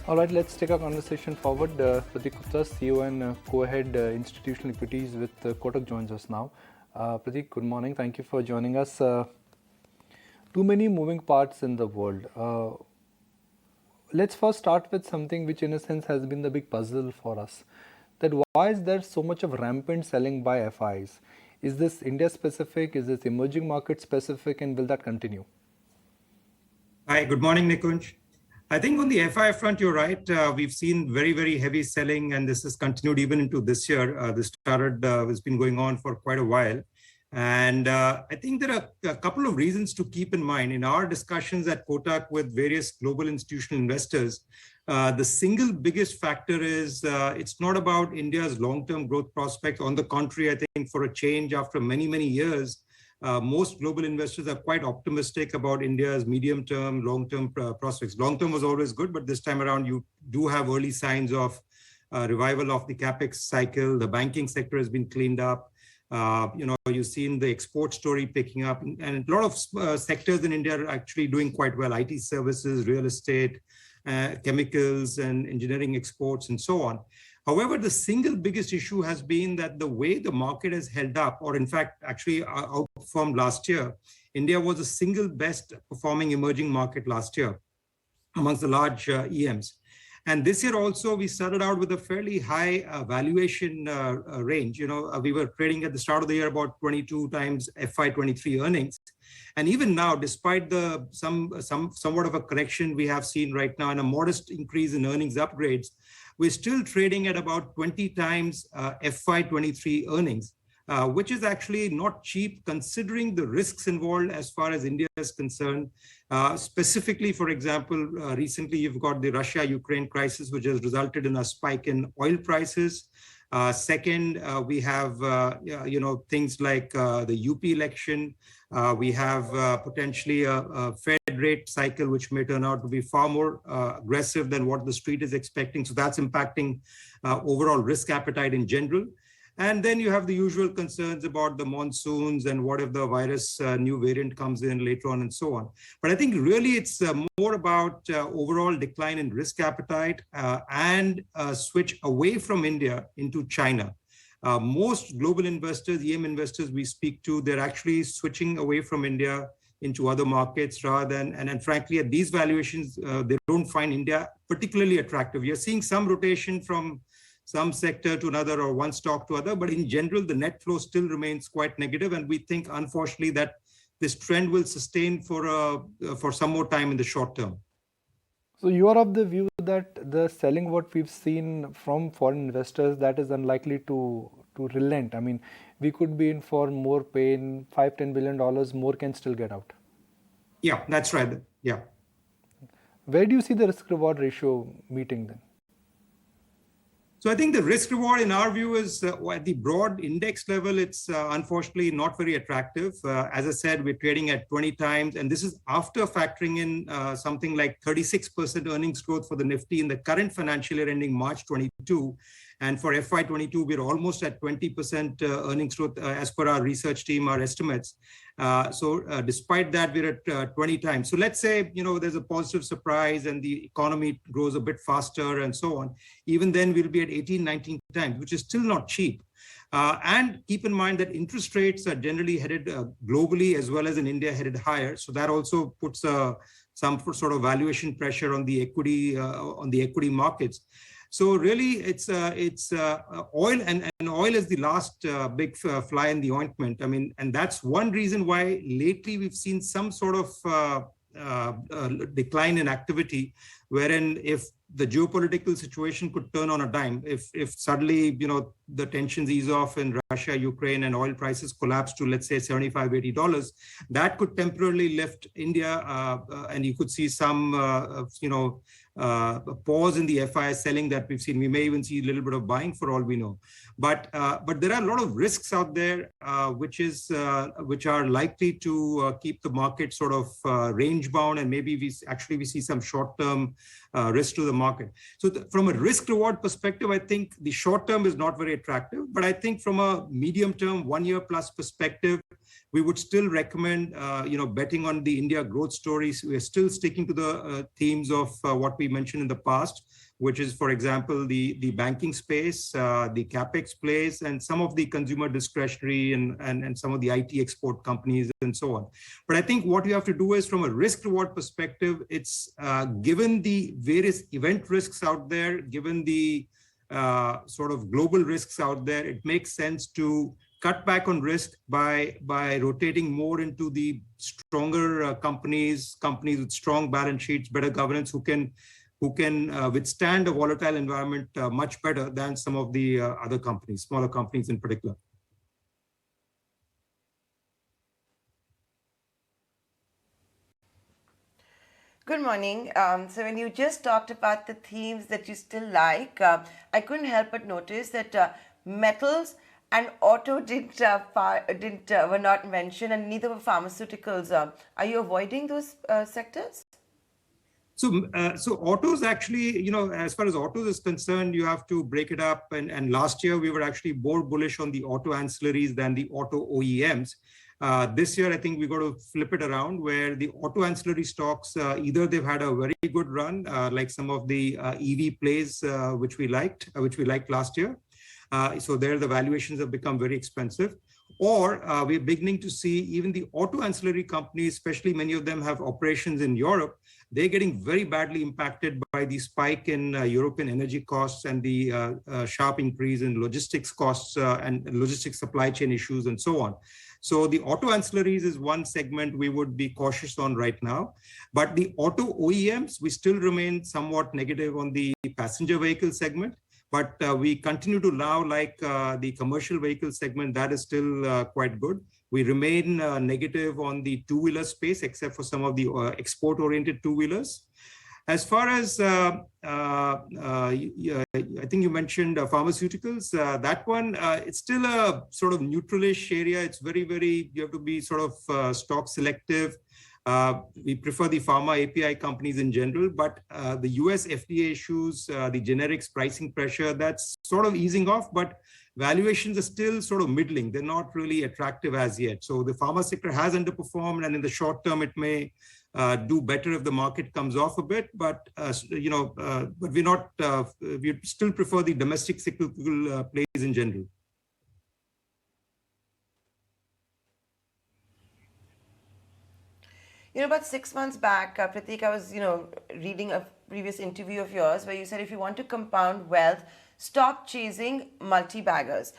All right, let's take our conversation forward. Pratik Gupta, CEO and co-head Institutional Equities with Kotak joins us now. Pratik, good morning. Thank you for joining us. Too many moving parts in the world. Let's first start with something which in a sense has been the big puzzle for us. That why is there so much of rampant selling by FIIs? Is this India specific? Is this emerging market specific? And will that continue? Hi, good morning, Nikunj. I think on the FI front, you're right. We've seen very, very heavy selling, and this has continued even into this year. This has been going on for quite a while. And I think there are a couple of reasons to keep in mind. In our discussions at Kotak with various global institutional investors, the single biggest factor is it's not about India's long-term growth prospects. On the contrary, I think for a change after many, many years, most global investors are quite optimistic about India's medium-term, long-term prospects. Long-term was always good, but this time around, you do have early signs of revival of the Capex cycle. The banking sector has been cleaned up. You've seen the export story picking up, and a lot of sectors in India are actually doing quite well. IT services, real estate, chemicals, and engineering exports, and so on. However, the single biggest issue has been that the way the market has held up, or in fact, actually outperformed last year, India was the single best performing emerging market last year amongst the large EMs. And this year also, we started out with a fairly high valuation range. We were trading at the start of the year about 22 times FY23 earnings. And even now, despite the somewhat of a correction we have seen right now and a modest increase in earnings upgrades, we're still trading at about 20 times FY23 earnings, which is actually not cheap considering the risks involved as far as India is concerned. Specifically, for example, recently you've got the Russia-Ukraine crisis, which has resulted in a spike in oil prices. Second, we have things like the UP election. We have potentially a Fed rate cycle, which may turn out to be far more aggressive than what the street is expecting. So that's impacting overall risk appetite in general. And then you have the usual concerns about the monsoons and what if the virus new variant comes in later on and so on. But I think really it's more about overall decline in risk appetite and switch away from India into China. Most global investors, EM investors we speak to, they're actually switching away from India into other markets rather than, and frankly, at these valuations, they don't find India particularly attractive. You're seeing some rotation from some sector to another or one stock to other, but in general, the net flow still remains quite negative. And we think, unfortunately, that this trend will sustain for some more time in the short term. So you are of the view that the selling what we've seen from foreign investors, that is unlikely to relent. I mean, we could be in for more pain, $5-10 billion more can still get out. Yeah, that's right. Yeah. Where do you see the risk-reward ratio meeting then? So I think the risk reward in our view is at the broad index level, it's unfortunately not very attractive. As I said, we're trading at 20 times, and this is after factoring in something like 36% earnings growth for the Nifty in the current financial year ending March 22. And for FY22, we're almost at 20% earnings growth as per our research team, our estimates. So despite that, we're at 20 times. So let's say, there's a positive surprise and the economy grows a bit faster and so on. Even then, we'll be at 18, 19 times, which is still not cheap. And keep in mind that interest rates are generally headed globally as well as in India headed higher. So that also puts some sort of valuation pressure on the equity markets. So really, it's oil, and oil is the last big fly in the ointment. I mean, and that's one reason why lately we've seen some sort of decline in activity, wherein if the geopolitical situation could turn on a dime, if suddenly, the tensions ease off in Russia, Ukraine, and oil prices collapse to, let's say, $75-80, that could temporarily lift India, and you could see some, pause in the FII selling that we've seen. We may even see a little bit of buying for all we know. But there are a lot of risks out there, which are likely to keep the market sort of range bound, and maybe we see some short-term risk to the market. So from a risk reward perspective, I think the short term is not very attractive, but I think from a medium term, 1 year plus perspective, we would still recommend, betting on the India growth stories. We are still sticking to the themes of what we we mentioned in the past, which is, for example, the banking space, the Capex plays, and some of the consumer discretionary and some of the IT export companies and so on. But I think what you have to do is, from a risk reward perspective, it's given the various event risks out there, given the sort of global risks out there, it makes sense to cut back on risk by rotating more into the stronger companies with strong balance sheets, better governance, who can withstand a volatile environment much better than some of the other companies, smaller companies in particular. Good morning. So when you just talked about the themes that you still like, I couldn't help but notice that metals and auto were not mentioned, and neither were pharmaceuticals. Are you avoiding those sectors? So autos actually, as far as autos is concerned, you have to break it up. And last year we were actually more bullish on the auto ancillaries than the auto OEMs. This year, I think we got to flip it around, where the auto ancillary stocks, either they've had a very good run, like some of the EV plays, which we liked last year. So there the valuations have become very expensive. Or we're beginning to see even the auto ancillary companies, especially many of them have operations in Europe, they're getting very badly impacted by the spike in European energy costs and the sharp increase in logistics costs and logistics supply chain issues and so on. So the auto ancillaries is one segment we would be cautious on right now. But the auto OEMs, we still remain somewhat negative on the passenger vehicle segment. But we continue to now like the commercial vehicle segment, that is still quite good. We remain negative on the two-wheeler space, except for some of the export-oriented two-wheelers. As far as, I think you mentioned pharmaceuticals, that one, it's still a sort of neutralish area. It's very, you have to be sort of stock selective. We prefer the pharma API companies in general, but the US FDA issues, the generics pricing pressure, that's sort of easing off, but valuations are still sort of middling. They're not really attractive as yet. So the pharma sector has underperformed, and in the short term, it may do better if the market comes off a bit, but but we're not. We still prefer the domestic cyclical plays in general. About 6 months back, Pratik, I was, reading a previous interview of yours where you said if you want to compound wealth, stop chasing multi-baggers.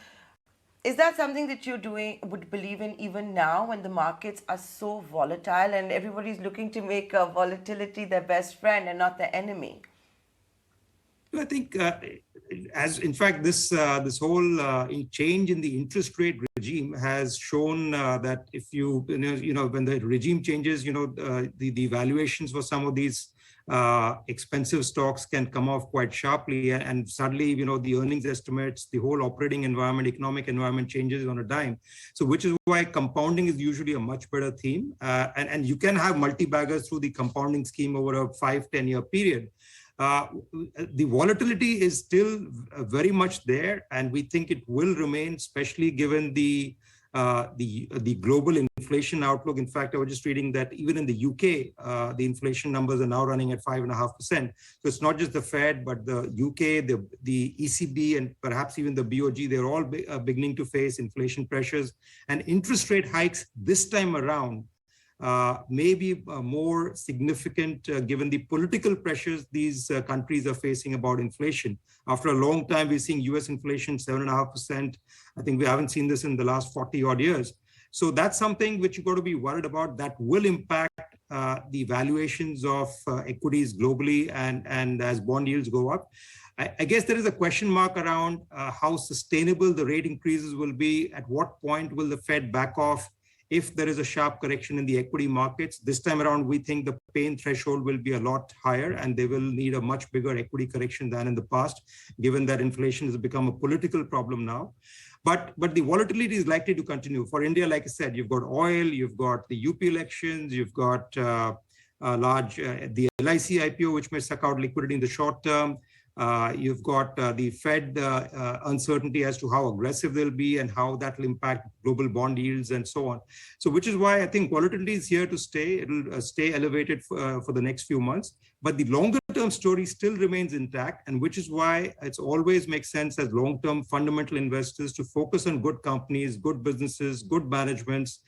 Is that something that would believe in even now when the markets are so volatile and everybody's looking to make volatility their best friend and not their enemy? I think, in fact, this whole change in the interest rate regime has shown that if when the regime changes, the valuations for some of these expensive stocks can come off quite sharply, and suddenly, the earnings estimates, the whole operating environment, economic environment changes on a dime. So, which is why compounding is usually a much better theme, and you can have multi-baggers through the compounding scheme over a 5-10 year period. The volatility is still very much there, and we think it will remain, especially given the global inflation outlook. In fact, I was just reading that even in the UK, the inflation numbers are now running at 5.5%. So it's not just the Fed, but the UK, the ECB, and perhaps even the BOG, they're all beginning to face inflation pressures. And interest rate hikes this time around may be more significant given the political pressures these countries are facing about inflation. After a long time, we're seeing US inflation 7.5%. I think we haven't seen this in the last 40 odd years. So that's something which you've got to be worried about. That will impact the valuations of equities globally and as bond yields go up. I guess there is a question mark around how sustainable the rate increases will be. At what point will the Fed back off if there is a sharp correction in the equity markets? This time around, we think the pain threshold will be a lot higher, and they will need a much bigger equity correction than in the past, given that inflation has become a political problem now. But the volatility is likely to continue. For India, like I said, you've got oil, you've got the UP elections, you've got the LIC IPO, which may suck out liquidity in the short term. You've got the Fed uncertainty as to how aggressive they'll be and how that will impact global bond yields and so on. So which is why I think volatility is here to stay. It'll stay elevated for the next few months. But the longer term story still remains intact, and which is why it's always makes sense as long-term fundamental investors to focus on good companies, good businesses, good managements,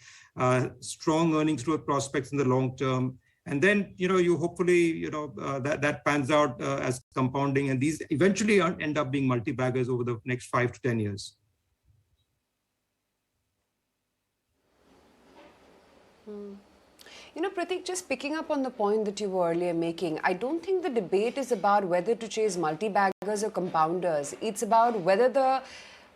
strong earnings growth prospects in the long term. And then, you hopefully, that pans out as compounding, and these eventually end up being multi-baggers over the next 5 to 10 years. Pratik, just picking up on the point that you were earlier making, I don't think the debate is about whether to chase multi-baggers or compounders. It's about whether the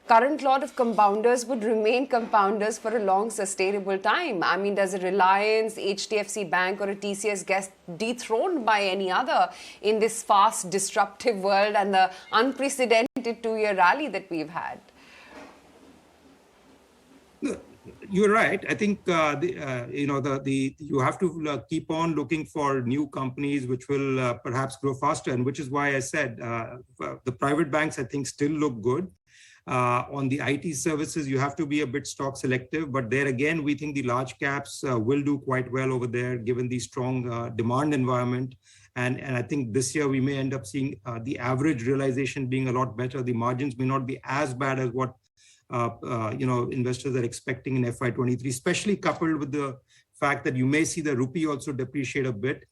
current lot of compounders would remain compounders for a long, sustainable time. I mean, does a Reliance, HDFC Bank or a TCS get dethroned by any other in this fast, disruptive world and the unprecedented 2-year rally that we've had? You're right. I think you have to keep on looking for new companies which will perhaps grow faster, and which is why I said the private banks I think still look good. On the IT services, you have to be a bit stock selective, but there again, we think the large caps will do quite well over there, given the strong demand environment. And I think this year we may end up seeing the average realization being a lot better. The margins may not be as bad as what investors are expecting in FY23, especially coupled with the fact that you may see the rupee also depreciate a bit.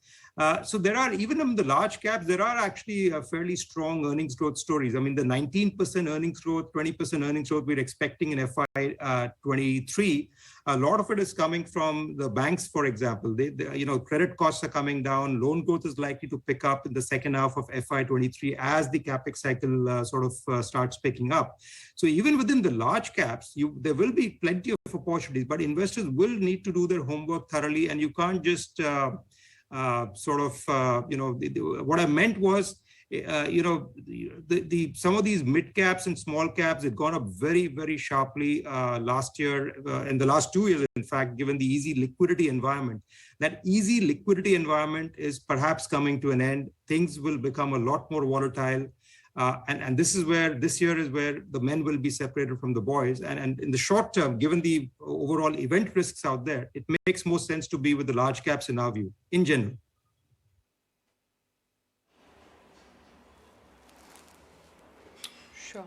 So there are, even in the large caps, there are actually fairly strong earnings growth stories. I mean, the 19% earnings growth, 20% earnings growth we're expecting in FY23, a lot of it is coming from the banks, for example. Credit costs are coming down. Loan growth is likely to pick up in the second half of FY23 as the Capex cycle starts picking up. So even within the large caps, there will be plenty of opportunities, but investors will need to do their homework thoroughly, and you can't just what I meant was, some of these mid caps and small caps have gone up very, very sharply last year, in the last 2 years, in fact, given the easy liquidity environment. That easy liquidity environment is perhaps coming to an end. Things will become a lot more volatile. And this year is where the men will be separated from the boys. And in the short term, given the overall event risks out there, it makes more sense to be with the large caps in our view, in general. Sure.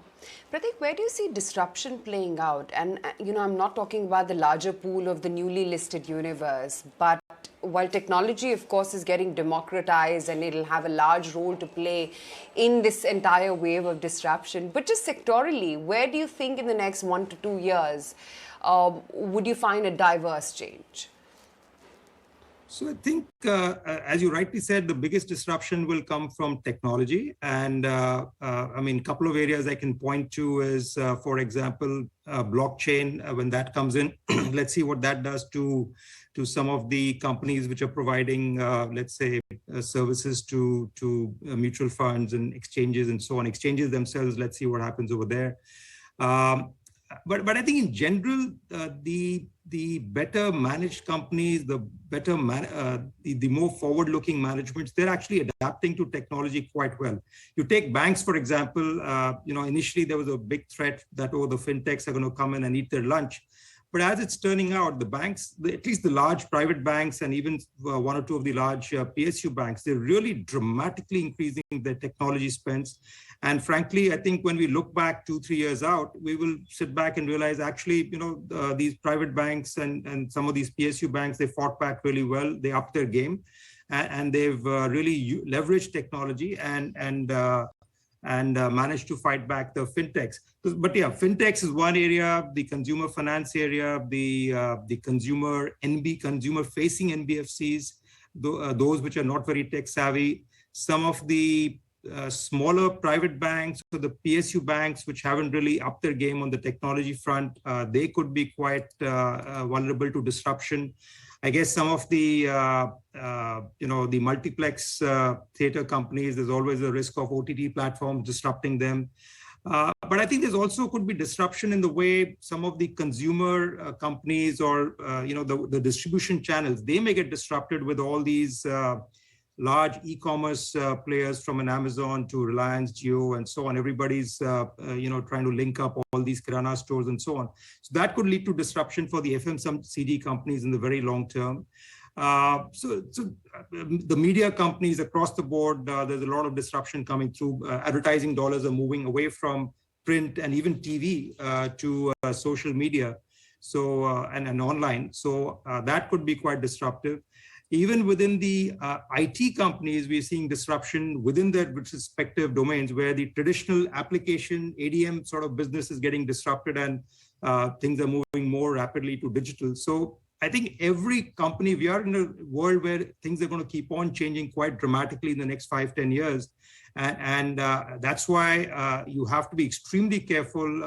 Pratik, where do you see disruption playing out? And, I'm not talking about the larger pool of the newly listed universe, but while technology, of course, is getting democratized and it'll have a large role to play in this entire wave of disruption, but just sectorally, where do you think in the next 1 to 2 years would you find a diverse change? So I think, as you rightly said, the biggest disruption will come from technology. And a couple of areas I can point to is, for example, blockchain. When that comes in, let's see what that does to some of the companies which are providing, services to mutual funds and exchanges and so on. Exchanges themselves, let's see what happens over there. But I think in general, the better managed companies, the more forward-looking managements, they're actually adapting to technology quite well. You take banks, for example. Initially there was a big threat that the fintechs are going to come in and eat their lunch. But as it's turning out, the banks, at least the large private banks and even 1 or 2 of the large PSU banks, they're really dramatically increasing their technology spends. And frankly, I think when we look back 2-3 years out, we will sit back and realize actually, these private banks and some of these PSU banks, they fought back really well. They upped their game and they've really leveraged technology and managed to fight back the fintechs. But yeah, fintechs is one area, the consumer finance area, the consumer-facing NBFCs, those which are not very tech savvy, some of the smaller private banks, so the PSU banks, which haven't really upped their game on the technology front, they could be quite vulnerable to disruption. I guess some of the, the multiplex theater companies, there's always a risk of OTT platforms disrupting them. But I think there's also could be disruption in the way some of the consumer companies or, the distribution channels, they may get disrupted with all these large e-commerce players from an Amazon to Reliance, Jio, and so on. Everybody's trying to link up all these Kirana stores and so on. So that could lead to disruption for the FMCG companies in the very long term. The media companies across the board, there's a lot of disruption coming through. Advertising dollars are moving away from print and even TV to social media, and online. So that could be quite disruptive. Even within the IT companies, we're seeing disruption within their respective domains, where the traditional application ADM sort of business is getting disrupted, and things are moving more rapidly to digital. So I think every company, we are in a world where things are going to keep on changing quite dramatically in the next 5-10 years. And that's why you have to be extremely careful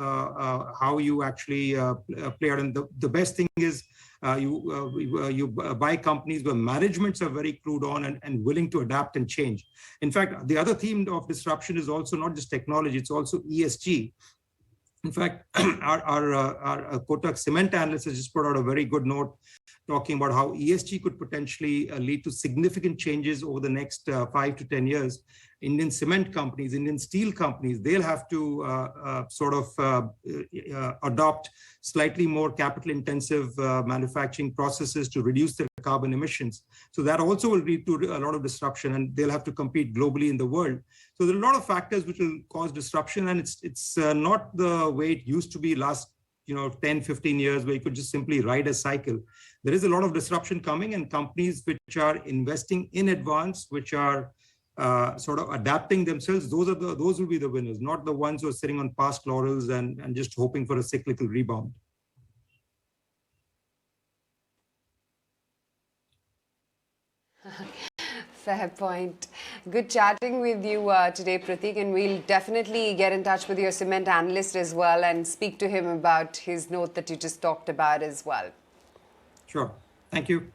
how you actually play out. And the best thing is you buy companies where managements are very clued on and willing to adapt and change. In fact, the other theme of disruption is also not just technology, it's also ESG. In fact, our Kotak Cement analyst has just put out a very good note talking about how ESG could potentially lead to significant changes over the next 5 to 10 years. Indian cement companies, Indian steel companies, they'll have to adopt slightly more capital intensive manufacturing processes to reduce their carbon emissions. So that also will lead to a lot of disruption, and they'll have to compete globally in the world. So there are a lot of factors which will cause disruption, and it's not the way it used to be last 10, 15 years, where you could just simply ride a cycle. There is a lot of disruption coming, and companies which are investing in advance, which are sort of adapting themselves, those will be the winners, not the ones who are sitting on past laurels and just hoping for a cyclical rebound. Fair point. Good chatting with you today, Pratik, and we'll definitely get in touch with your cement analyst as well and speak to him about his note that you just talked about as well. Sure. Thank you.